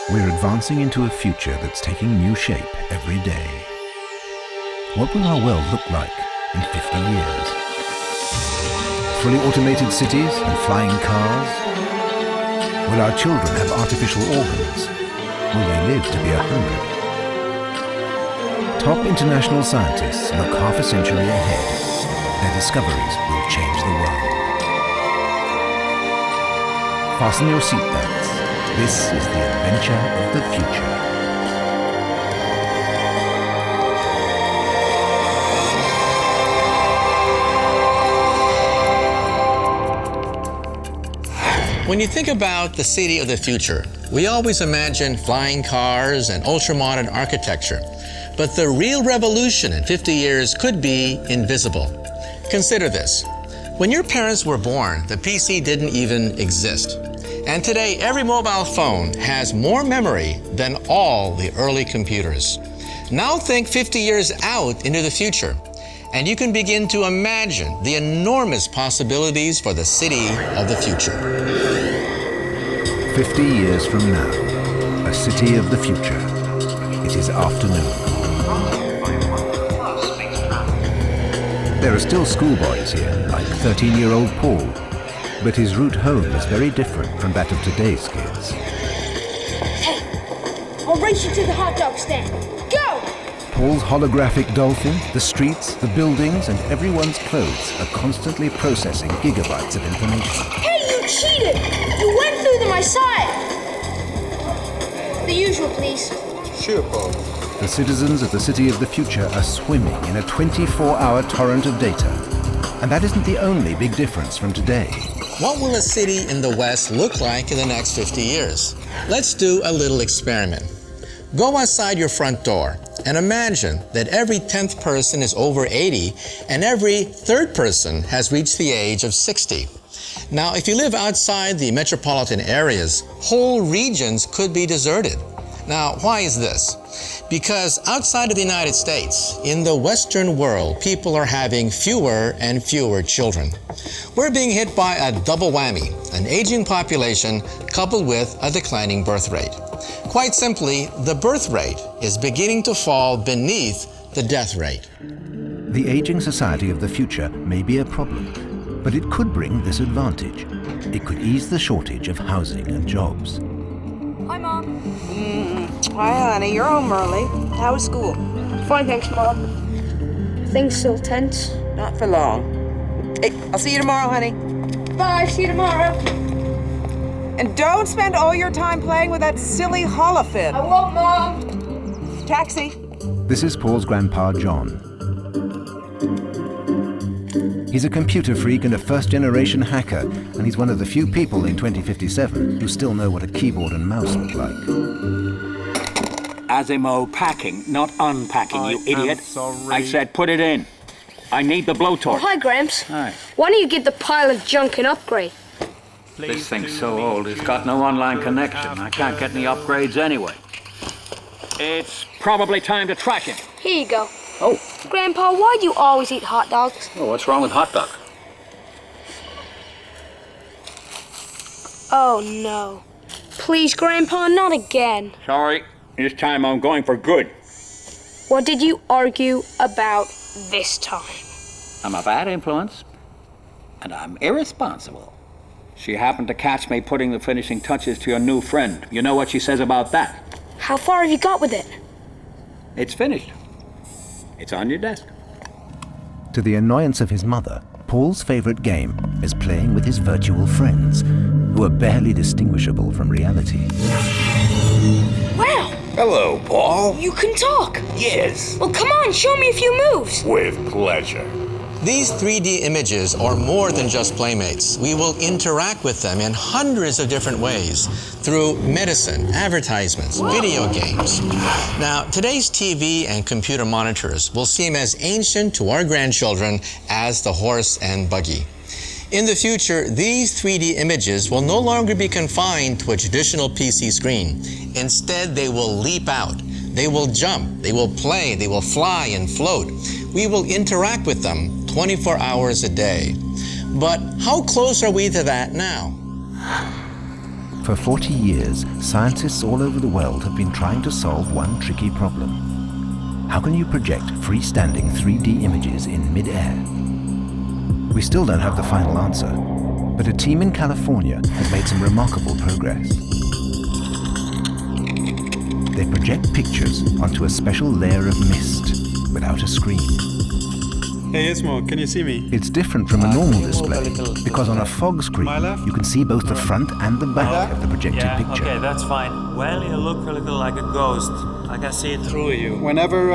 We're advancing into a future that's taking new shape every day. What will our world look like in 50 years? Fully automated cities and flying cars? Will our children have artificial organs? Will they live to be 100? Top international scientists look half a century ahead. Their discoveries will change the world. Fasten your seatbelts. This is the adventure of the future. When you think about the city of the future, we always imagine flying cars and ultra-modern architecture. But the real revolution in 50 years could be invisible. Consider this. When your parents were born, the PC didn't even exist. And today, every mobile phone has more memory than all the early computers. Now think 50 years out into the future, and you can begin to imagine the enormous possibilities for the city of the future. 50 years from now, a city of the future. It is afternoon. There are still schoolboys here, like 13-year-old Paul, but his route home is very different from that of today's kids. Hey, I'll race you to the hot dog stand. Go! Paul's holographic dolphin, the streets, the buildings, and everyone's clothes are constantly processing gigabytes of information. Hey, you cheated! You went through my side! The usual, please. Sure, Paul. The citizens of the city of the future are swimming in a 24-hour torrent of data. And that isn't the only big difference from today. What will a city in the West look like in the next 50 years? Let's do a little experiment. Go outside your front door and imagine that every 10th person is over 80 and every 3rd person has reached the age of 60. Now, if you live outside the metropolitan areas, whole regions could be deserted. Now, why is this? Because outside of the United States, in the Western world, people are having fewer and fewer children. We're being hit by a double whammy, an aging population coupled with a declining birth rate. Quite simply, the birth rate is beginning to fall beneath the death rate. The aging society of the future may be a problem, but it could bring this advantage. It could ease the shortage of housing and jobs. Hi, Mom. Hi, honey. You're home early. How was school? Fine, thanks, Mom. Things still tense. Not for long. Hey, I'll see you tomorrow, honey. Bye, see you tomorrow. And don't spend all your time playing with that silly holofin. I won't, Mom. Taxi. This is Paul's grandpa, John. He's a computer freak and a first-generation hacker, and he's one of the few people in 2057 who still know what a keyboard and mouse look like. Asimo packing, not unpacking, you idiot. Sorry. I said put it in. I need the blowtorch. Oh, hi, Gramps. Hi. Why don't you get the pile of junk and upgrade? This thing's so old, it's got no online connection. I can't get any upgrades anyway. It's probably time to trash him. Here you go. Oh. Grandpa, why do you always eat hot dogs? Oh, what's wrong with hot dog? Oh, no. Please, Grandpa, not again. Sorry, this time I'm going for good. What did you argue about this time? I'm a bad influence, and I'm irresponsible. She happened to catch me putting the finishing touches to your new friend. You know what she says about that? How far have you got with it? It's finished. It's on your desk. To the annoyance of his mother, Paul's favorite game is playing with his virtual friends, who are barely distinguishable from reality. Wow! Hello, Paul. You can talk! Yes, Well, come on, show me a few moves! with pleasure. These 3D images are more than just playmates. We will interact with them in hundreds of different ways through medicine, advertisements, video games. Now, today's TV and computer monitors will seem as ancient to our grandchildren as the horse and buggy. In the future, these 3D images will no longer be confined to a traditional PC screen. Instead, they will leap out. They will jump, they will play, they will fly and float. We will interact with them 24 hours a day. But how close are we to that now? For 40 years, scientists all over the world have been trying to solve one tricky problem. How can you project freestanding 3D images in mid-air? We still don't have the final answer, but a team in California has made some remarkable progress. They project pictures onto a special layer of mist without a screen. Hey Ismo, can you see me? It's different from a normal display because on a fog screen you can see both the front and the back of the projected picture. Okay, that's fine. Well, you look a little like a ghost. I can see it through you. Whenever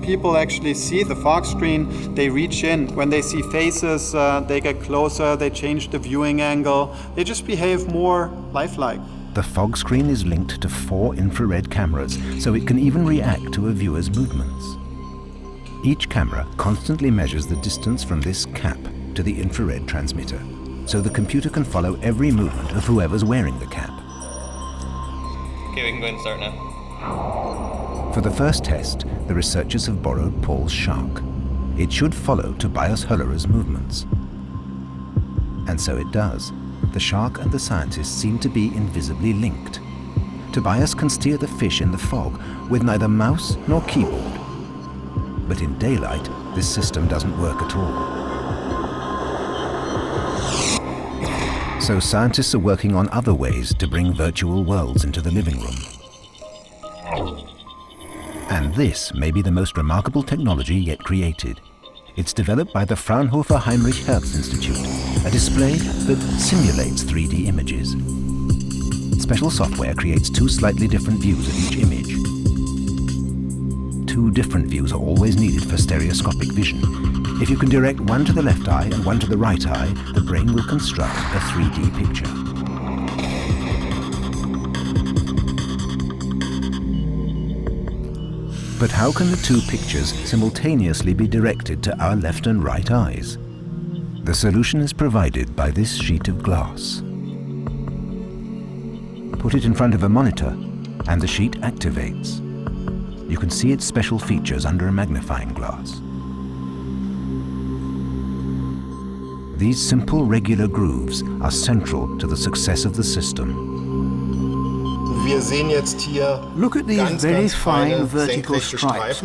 people actually see the fog screen, they reach in. When they see faces, they get closer, they change the viewing angle. They just behave more lifelike. The fog screen is linked to 4 infrared cameras, so it can even react to a viewer's movements. Each camera constantly measures the distance from this cap to the infrared transmitter, so the computer can follow every movement of whoever's wearing the cap. Okay, we can go ahead and start now. For the first test, the researchers have borrowed Paul's shark. It should follow Tobias Höllerer's movements. And so it does. The shark and the scientists seem to be invisibly linked. Tobias can steer the fish in the fog with neither mouse nor keyboard. But in daylight, this system doesn't work at all. So scientists are working on other ways to bring virtual worlds into the living room. And this may be the most remarkable technology yet created. It's developed by the Fraunhofer Heinrich Hertz Institute, a display that simulates 3D images. Special software creates 2 slightly different views of each image. 2 different views are always needed for stereoscopic vision. If you can direct one to the left eye and one to the right eye, the brain will construct a 3D picture. But how can the 2 pictures simultaneously be directed to our left and right eyes? The solution is provided by this sheet of glass. Put it in front of a monitor, and the sheet activates. You can see its special features under a magnifying glass. These simple regular grooves are central to the success of the system. Look at these very fine vertical stripes.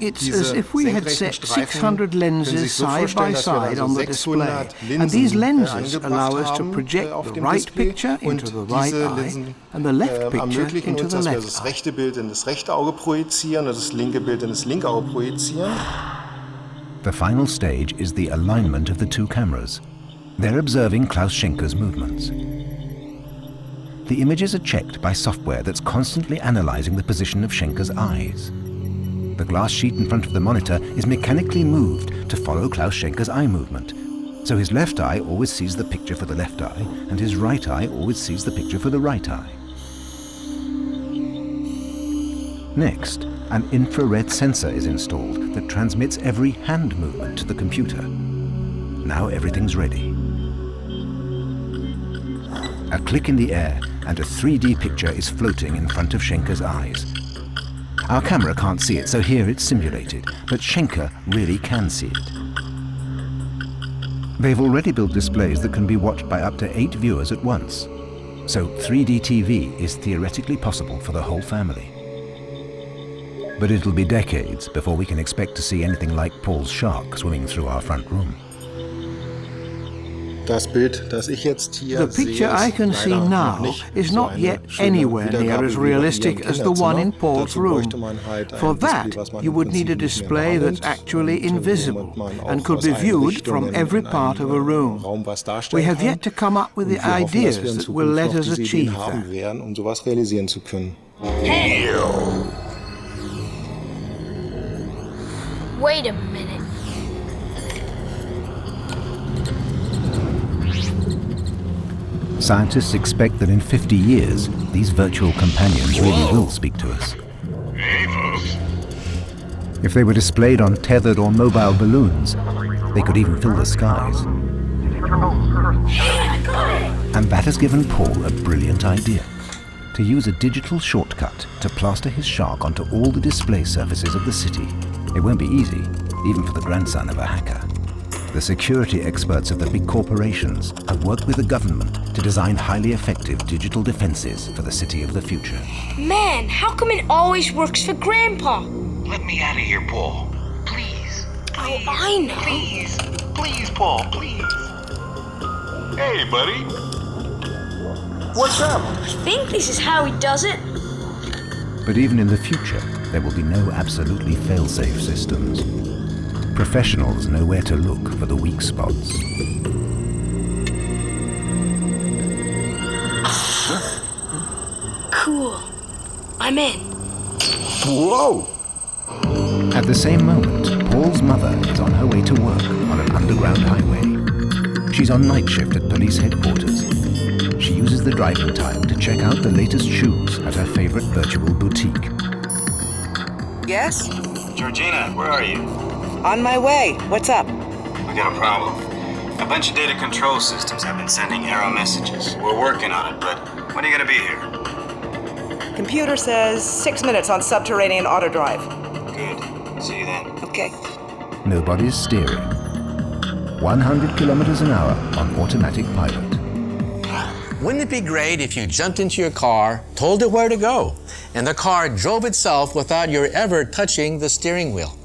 It's as if we had set 600 lenses side by side on the display, and these lenses allow us to project the right picture into the right eye and the left picture into the left eye. The final stage is the alignment of the 2 cameras. They're observing Klaus Schenker's movements. The images are checked by software that's constantly analyzing the position of Schenker's eyes. The glass sheet in front of the monitor is mechanically moved to follow Klaus Schenker's eye movement. So his left eye always sees the picture for the left eye, and his right eye always sees the picture for the right eye. Next, an infrared sensor is installed that transmits every hand movement to the computer. Now everything's ready. A click in the air, and a 3D picture is floating in front of Schenker's eyes. Our camera can't see it, so here it's simulated, but Schenker really can see it. They've already built displays that can be watched by up to 8 viewers at once, so 3D TV is theoretically possible for the whole family. But it'll be decades before we can expect to see anything like Paul's shark swimming through our front room. The picture I can see now is not yet anywhere near as realistic as the one in Paul's room. For that, you would need a display that's actually invisible and could be viewed from every part of a room. We have yet to come up with the ideas that will let us achieve that. Hey! Wait a minute. Scientists expect that in 50 years, these virtual companions really will speak to us. If they were displayed on tethered or mobile balloons, they could even fill the skies. And that has given Paul a brilliant idea: to use a digital shortcut to plaster his shark onto all the display surfaces of the city. It won't be easy, even for the grandson of a hacker. The security experts of the big corporations have worked with the government to design highly effective digital defenses for the city of the future. Man, how come it always works for Grandpa? Let me out of here, Paul. Please. Oh, I know. Please. Please, Paul, please. Hey, buddy. What's up? I think this is how he does it. But even in the future, there will be no absolutely fail-safe systems. Professionals know where to look for the weak spots. Cool. I'm in. Whoa! At the same moment, Paul's mother is on her way to work on an underground highway. She's on night shift at police headquarters. She uses the driving time to check out the latest shoes at her favorite virtual boutique. Yes? Georgina, where are you? On my way. What's up? We got a problem. A bunch of data control systems have been sending error messages. We're working on it, but when are you gonna be here? Computer says 6 minutes on subterranean auto drive. Good. See you then. Okay. Nobody's steering. 100 kilometers an hour on automatic pilot. Wouldn't it be great if you jumped into your car, told it where to go, and the car drove itself without your ever touching the steering wheel?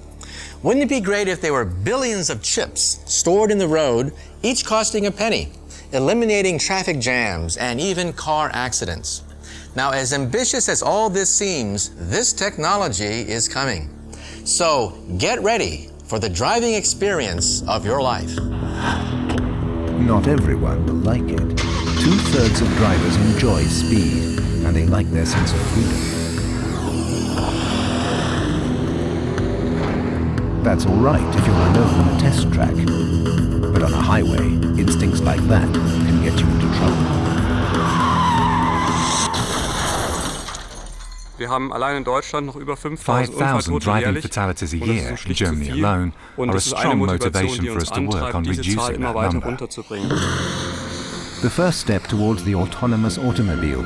Wouldn't it be great if there were billions of chips stored in the road, each costing a penny, eliminating traffic jams and even car accidents? Now, as ambitious as all this seems, this technology is coming. So get ready for the driving experience of your life. Not everyone will like it. 2/3 of drivers enjoy speed, and they like their sense of freedom. That's all right if you're alone on a test track. But on a highway, instincts like that can get you into trouble. Wir haben allein in Deutschland noch über 5,000 driving fatalities a year in Germany alone are a strong motivation for us to work on reducing that number. The first step towards the autonomous automobile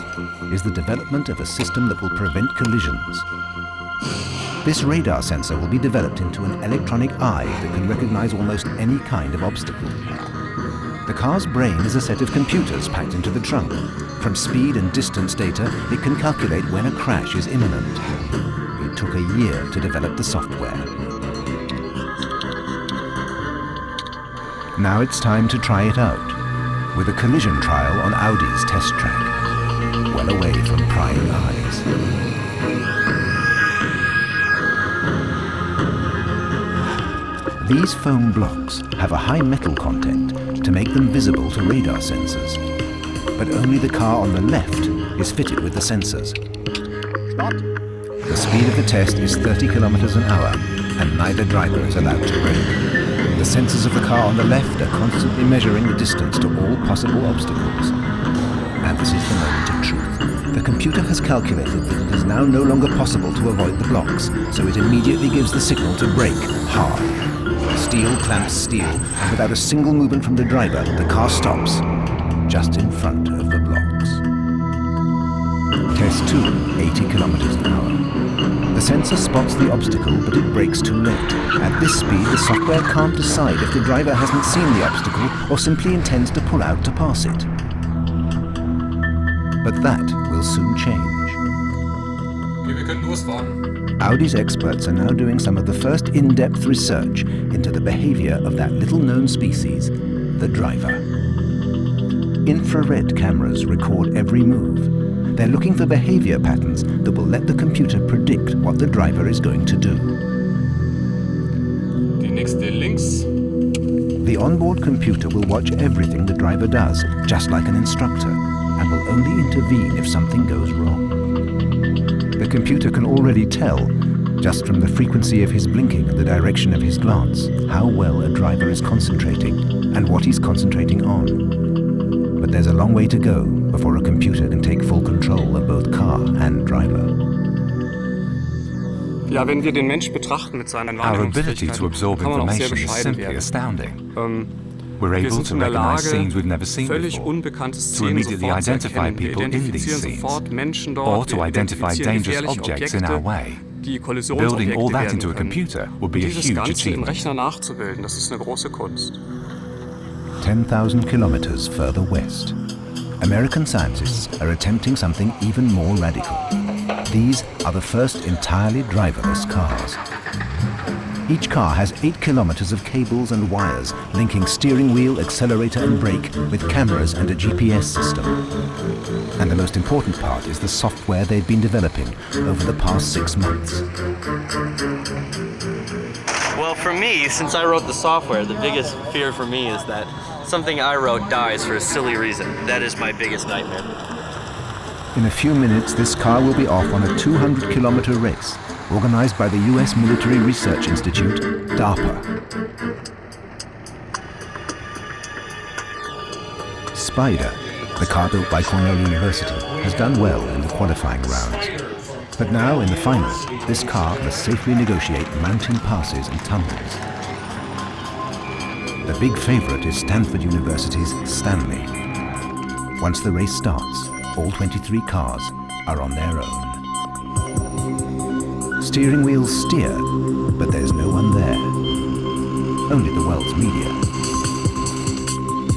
is the development of a system that will prevent collisions. This radar sensor will be developed into an electronic eye that can recognize almost any kind of obstacle. The car's brain is a set of computers packed into the trunk. From speed and distance data, it can calculate when a crash is imminent. It took a year to develop the software. Now it's time to try it out, with a collision trial on Audi's test track, well away from prying eyes. These foam blocks have a high metal content to make them visible to radar sensors. But only the car on the left is fitted with the sensors. Stop. The speed of the test is 30 kilometers an hour, and neither driver is allowed to brake. The sensors of the car on the left are constantly measuring the distance to all possible obstacles. And this is the moment of truth. The computer has calculated that it is now no longer possible to avoid the blocks, so it immediately gives the signal to brake hard. Steel clamps steel, and without a single movement from the driver, the car stops, just in front of the blocks. Test 2, 80 kilometers an hour. The sensor spots the obstacle, but it brakes too late. At this speed, the software can't decide if the driver hasn't seen the obstacle or simply intends to pull out to pass it. But that will soon change. Okay, wir können losfahren. Audi's experts are now doing some of the first in-depth research into the behavior of that little-known species, the driver. Infrared cameras record every move. They're looking for behavior patterns that will let the computer predict what the driver is going to do. Die nächste links. The onboard computer will watch everything the driver does, just like an instructor, and will only intervene if something goes wrong. The computer can already tell, just from the frequency of his blinking and the direction of his glance, how well a driver is concentrating and what he's concentrating on. But there's a long way to go before a computer can take full control of both car and driver. Ja, wenn wir den Mensch betrachten mit seinen Wahrnehmungsfähigkeiten, kann man auch sehr bescheiden werden. We're able to recognize scenes we've never seen before, to immediately identify people in these scenes, or to identify dangerous objects in our way. Building all that into a computer would be a huge achievement. Im Rechner nachzubilden, das ist eine große Kunst. 10,000 kilometers further west, American scientists are attempting something even more radical. These are the first entirely driverless cars. Each car has 8 kilometers of cables and wires linking steering wheel, accelerator and brake with cameras and a GPS system. And the most important part is the software they've been developing over the past 6 months. Well, for me, since I wrote the software, the biggest fear for me is that something I wrote dies for a silly reason. That is my biggest nightmare. In a few minutes, this car will be off on a 200-kilometer race organized by the US Military Research Institute, DARPA. Spider, the car built by Cornell University, has done well in the qualifying rounds. But now, in the final, this car must safely negotiate mountain passes and tunnels. The big favorite is Stanford University's Stanley. Once the race starts, all 23 cars are on their own. Steering wheels steer, but there's no one there. Only the world's media.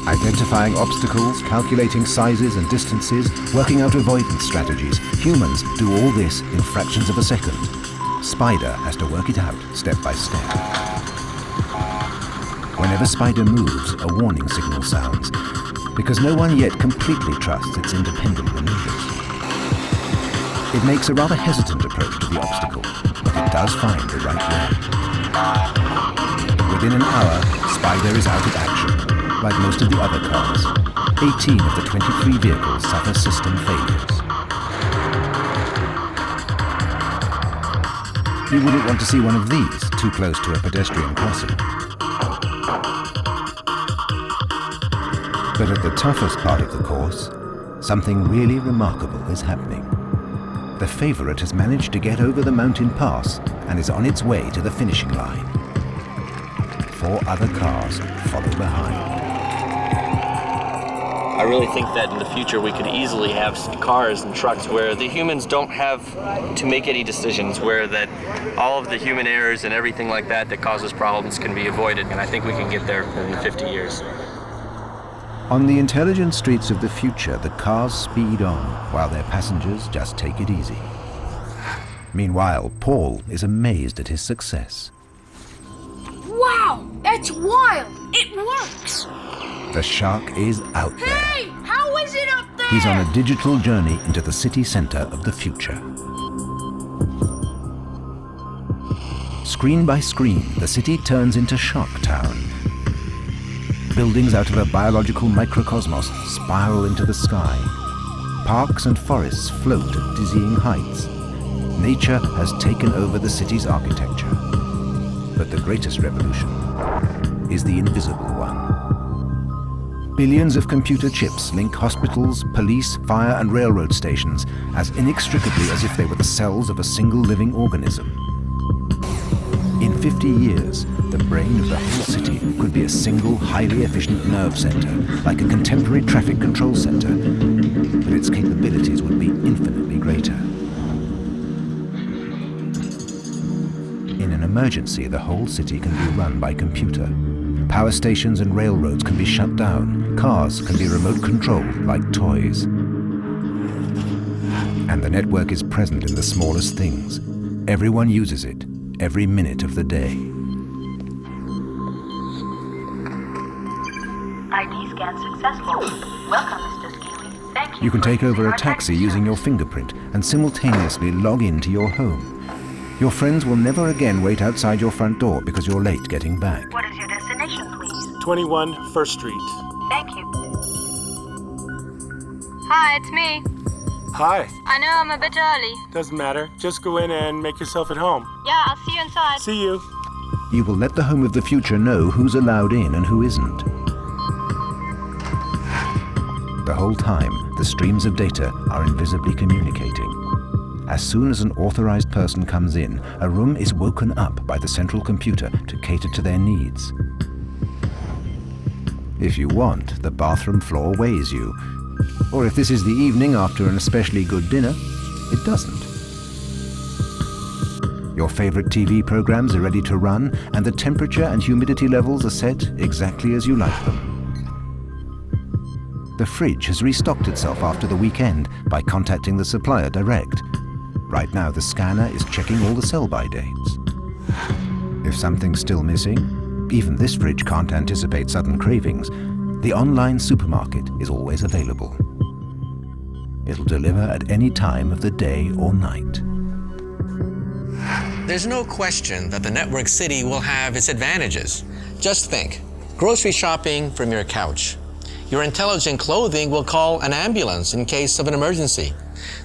Identifying obstacles, calculating sizes and distances, working out avoidance strategies. Humans do all this in fractions of a second. Spider has to work it out step by step. Whenever Spider moves, a warning signal sounds, because no one yet completely trusts its independent maneuvers. It makes a rather hesitant approach to the obstacle, but it does find the right way. Within an hour, Spider is out of action, like most of the other cars. 18 of the 23 vehicles suffer system failures. You wouldn't want to see one of these too close to a pedestrian crossing. But at the toughest part of the course, something really remarkable is happening. The favorite has managed to get over the mountain pass and is on its way to the finishing line. 4 other cars follow behind. I really think that in the future we could easily have cars and trucks where the humans don't have to make any decisions, where that all of the human errors and everything like that that causes problems can be avoided. And I think we can get there in 50 years. On the intelligent streets of the future, the cars speed on while their passengers just take it easy. Meanwhile, Paul is amazed at his success. Wow, that's wild! It works! The shark is out there. Hey, how is it up there? He's on a digital journey into the city center of the future. Screen by screen, the city turns into Shark Town. Buildings out of a biological microcosmos spiral into the sky. Parks and forests float at dizzying heights. Nature has taken over the city's architecture. But the greatest revolution is the invisible one. Billions of computer chips link hospitals, police, fire and railroad stations as inextricably as if they were the cells of a single living organism. In 50 years, the brain of the whole city could be a single, highly efficient nerve center, like a contemporary traffic control center, but its capabilities would be infinitely greater. In an emergency, the whole city can be run by computer. Power stations and railroads can be shut down. Cars can be remote controlled like toys. And the network is present in the smallest things. Everyone uses it, every minute of the day. ID scan successful. Welcome, Mr. Scaly. Thank you. You can take over a taxi using your fingerprint and simultaneously log into your home. Your friends will never again wait outside your front door because you're late getting back. What is your destination, please? 21 First Street. Thank you. Hi, it's me. Hi. I know I'm a bit early. Doesn't matter. Just go in and make yourself at home. Yeah, I'll see you inside. See you. You will let the home of the future know who's allowed in and who isn't. The whole time, the streams of data are invisibly communicating. As soon as an authorized person comes in, a room is woken up by the central computer to cater to their needs. If you want, the bathroom floor weighs you. Or if this is the evening after an especially good dinner, it doesn't. Your favorite TV programs are ready to run, and the temperature and humidity levels are set exactly as you like them. The fridge has restocked itself after the weekend by contacting the supplier direct. Right now, the scanner is checking all the sell-by dates. If something's still missing, even this fridge can't anticipate sudden cravings, the online supermarket is always available. It'll deliver at any time of the day or night. There's no question that the network city will have its advantages. Just think, grocery shopping from your couch. Your intelligent clothing will call an ambulance in case of an emergency.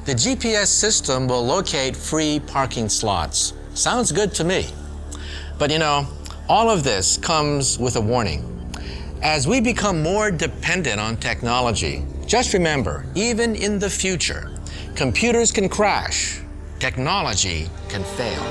The GPS system will locate free parking slots. Sounds good to me. But you know, all of this comes with a warning. As we become more dependent on technology, just remember, even in the future, computers can crash, technology can fail.